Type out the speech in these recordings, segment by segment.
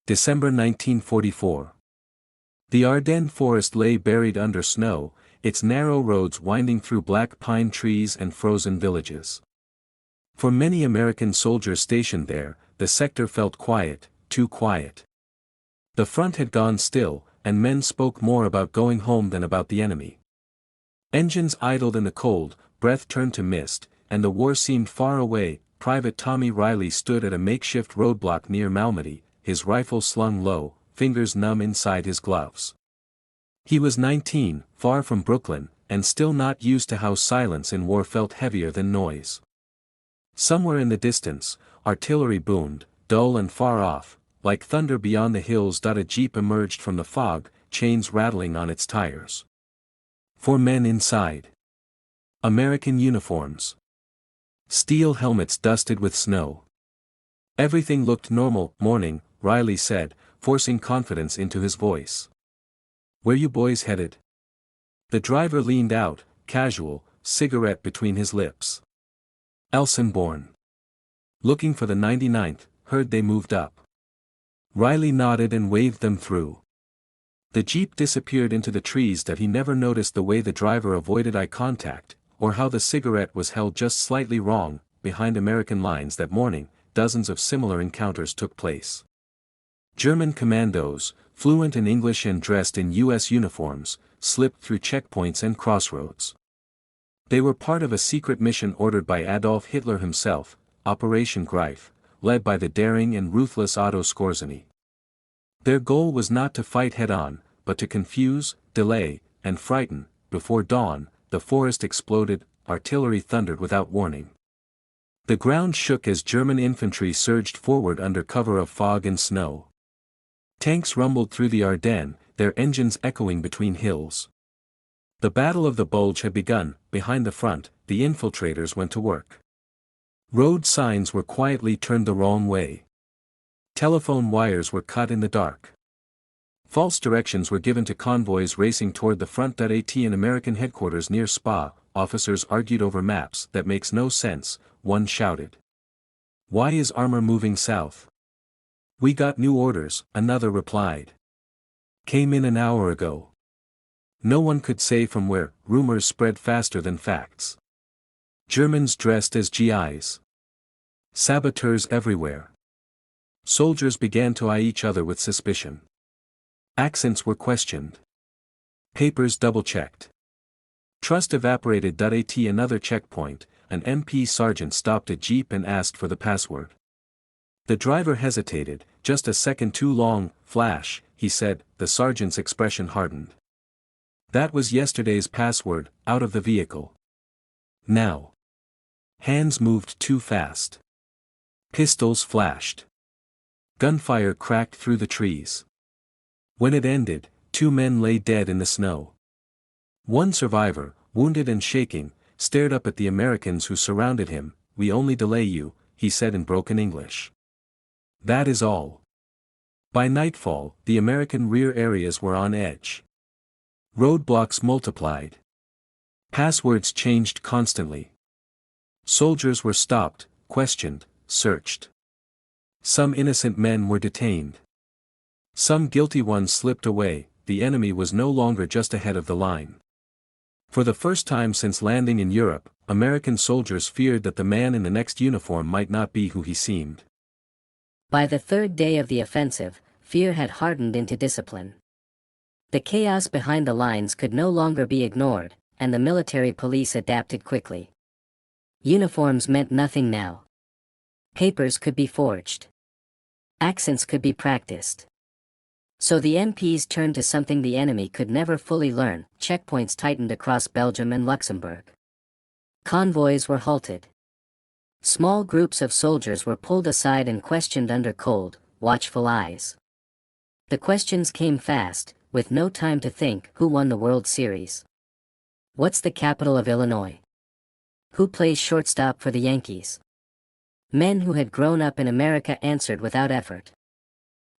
December 1944. The Ardennes forest lay buried under snow, its narrow roads winding through black pine trees and frozen villages. For many American soldiers stationed there, the sector felt quiet, too quiet. The front had gone still, and men spoke more about going home than about the enemy. Engines idled in the cold, breath turned to mist, and the war seemed far away. Private Tommy Riley stood at a makeshift roadblock near Malmedy, his rifle slung low, fingers numb inside his gloves. He was 19, far from Brooklyn, and still not used to how silence in war felt heavier than noise. Somewhere in the distance, artillery boomed, dull and far off, like thunder beyond the hills. A jeep emerged from the fog, chains rattling on its tires. 4 men inside. American uniforms. Steel helmets dusted with snow. Everything looked normal. Morning, Riley said, forcing confidence into his voice. Where you boys headed? The driver leaned out, casual, cigarette between his lips. Elsenborn. Looking for the 99th, heard they moved up. Riley nodded and waved them through. The jeep disappeared into the trees. He never noticed the way the driver avoided eye contact, or how the cigarette was held just slightly wrong. Behind American lines that morning, dozens of similar encounters took place. German commandos, fluent in English and dressed in U.S. uniforms, slipped through checkpoints and crossroads. They were part of a secret mission ordered by Adolf Hitler himself, Operation Greif, led by the daring and ruthless Otto Skorzeny. Their goal was not to fight head-on, but to confuse, delay, and frighten. Before dawn, the forest exploded, artillery thundered without warning. The ground shook as German infantry surged forward under cover of fog and snow. Tanks rumbled through the Ardennes, their engines echoing between hills. The Battle of the Bulge had begun. Behind the front, the infiltrators went to work. Road signs were quietly turned the wrong way. Telephone wires were cut in the dark. False directions were given to convoys racing toward the front. At an American headquarters near Spa, officers argued over maps. That makes no sense, one shouted. Why is armor moving south? We got new orders, another replied. Came in an hour ago. No one could say from where. Rumors spread faster than facts. Germans dressed as GIs. Saboteurs everywhere. Soldiers began to eye each other with suspicion. Accents were questioned. Papers double-checked. Trust evaporated. At another checkpoint, an MP sergeant stopped a jeep and asked for the password. The driver hesitated. Just a second too long. Flash, he said. The sergeant's expression hardened. That was yesterday's password. Out of the vehicle. Now. Hands moved too fast. Pistols flashed. Gunfire cracked through the trees. When it ended, 2 men lay dead in the snow. One survivor, wounded and shaking, stared up at the Americans who surrounded him. We only delay you, he said in broken English. That is all. By nightfall, the American rear areas were on edge. Roadblocks multiplied. Passwords changed constantly. Soldiers were stopped, questioned, searched. Some innocent men were detained. Some guilty ones slipped away. The enemy was no longer just ahead of the line. For the first time since landing in Europe, American soldiers feared that the man in the next uniform might not be who he seemed. By the 3rd day of the offensive, fear had hardened into discipline. The chaos behind the lines could no longer be ignored, and the military police adapted quickly. Uniforms meant nothing now. Papers could be forged. Accents could be practiced. So the MPs turned to something the enemy could never fully learn. Checkpoints tightened across Belgium and Luxembourg. Convoys were halted. Small groups of soldiers were pulled aside and questioned under cold, watchful eyes. The questions came fast, with no time to think. Who won the World Series? What's the capital of Illinois? Who plays shortstop for the Yankees? Men who had grown up in America answered without effort.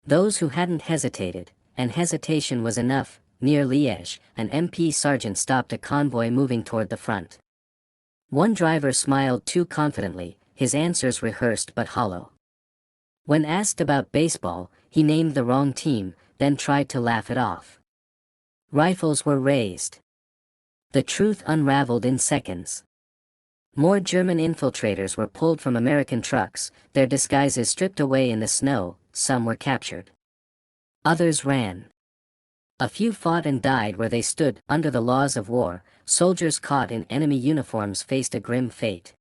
Those who hadn't hesitated, and hesitation was enough. Near Liège, an MP sergeant stopped a convoy moving toward the front. One driver smiled too confidently, his answers rehearsed but hollow. When asked about baseball, he named the wrong team, then tried to laugh it off. Rifles were raised. The truth unraveled in seconds. More German infiltrators were pulled from American trucks, their disguises stripped away in the snow. Some were captured. Others ran. A few fought and died where they stood. Under the laws of war, soldiers caught in enemy uniforms faced a grim fate.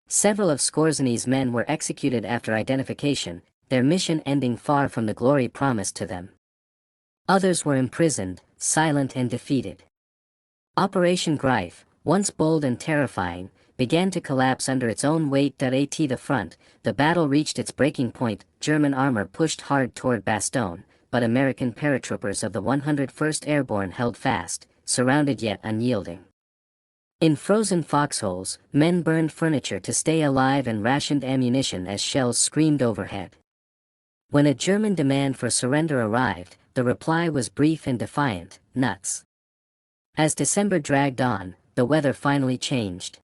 Several of Skorzeny's men were executed after identification, their mission ending far from the glory promised to them. Others were imprisoned, silent and defeated. Operation Greif, once bold and terrifying, began to collapse under its own weight. At the front, the battle reached its breaking point. German armor pushed hard toward Bastogne, but American paratroopers of the 101st Airborne held fast, surrounded yet unyielding. In frozen foxholes, men burned furniture to stay alive and rationed ammunition as shells screamed overhead. When a German demand for surrender arrived, the reply was brief and defiant: nuts. As December dragged on, the weather finally changed.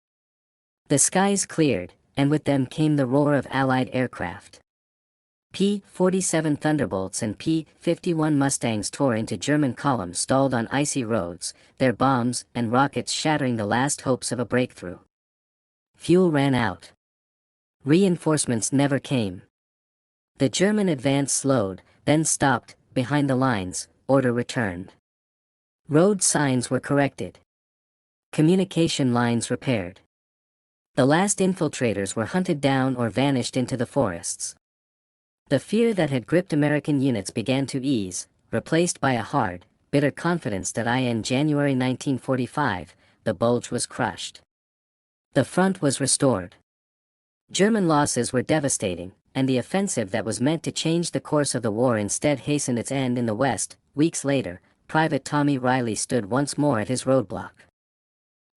The skies cleared, and with them came the roar of Allied aircraft. P-47 Thunderbolts and P-51 Mustangs tore into German columns stalled on icy roads, their bombs and rockets shattering the last hopes of a breakthrough. Fuel ran out. Reinforcements never came. The German advance slowed, then stopped. Behind the lines, order returned. Road signs were corrected. Communication lines repaired. The last infiltrators were hunted down or vanished into the forests. The fear that had gripped American units began to ease, replaced by a hard, bitter confidence that in January 1945, the Bulge was crushed. The front was restored. German losses were devastating, and the offensive that was meant to change the course of the war instead hastened its end in the West. Weeks later, Private Tommy Riley stood once more at his roadblock.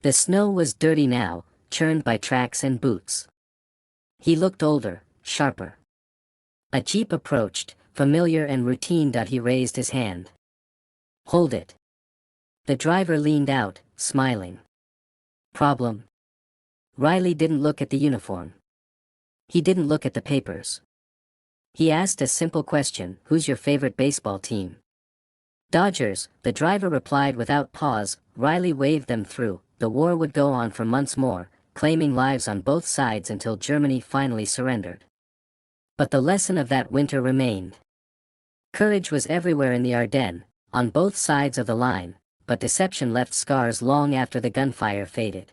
The snow was dirty now, churned by tracks and boots. He looked older, sharper. A jeep approached, familiar and routine. He raised his hand. Hold it. The driver leaned out, smiling. Problem? Riley didn't look at the uniform. He didn't look at the papers. He asked a simple question: who's your favorite baseball team? Dodgers, the driver replied without pause. Riley waved them through. The war would go on for months more, claiming lives on both sides until Germany finally surrendered. But the lesson of that winter remained. Courage was everywhere in the Ardennes, on both sides of the line, but deception left scars long after the gunfire faded.